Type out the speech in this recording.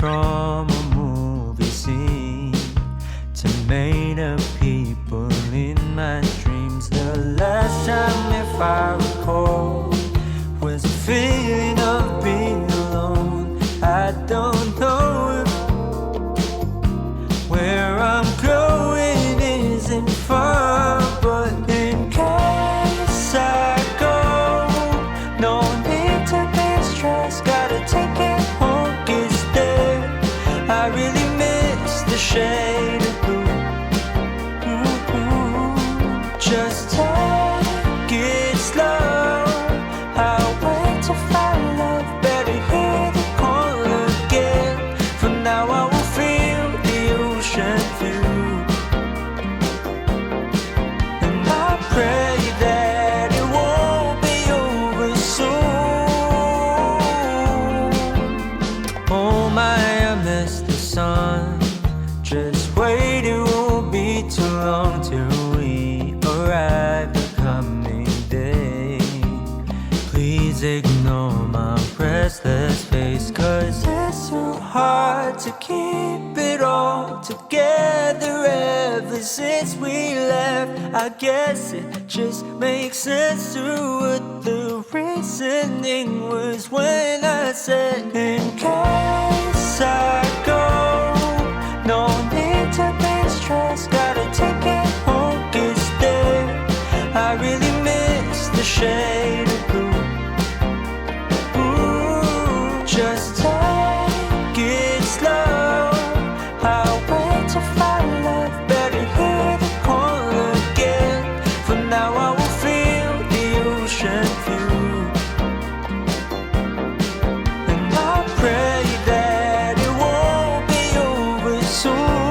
from a movie scene to made up people in my dreams. The last time, if I recall, was a feeling of being alone. I don't know if where I'm going isn't far, but in case I go, no need to be stressed. Gotta take it home, get there. I really miss the shade. Just wait, it won't be too long till we arrive the coming day. Please ignore my restless face, 'cause it's so hard to keep it all together ever since we left. I guess it just makes sense to what the reasoning was when I said, in case I go, no need to be stressed, gotta take it home, get there. I really miss the shade of blue. Ooh, just take it slow. I'll wait to find love, better hear the call again. For now I will feel the ocean view, and I pray that it won't be over soon.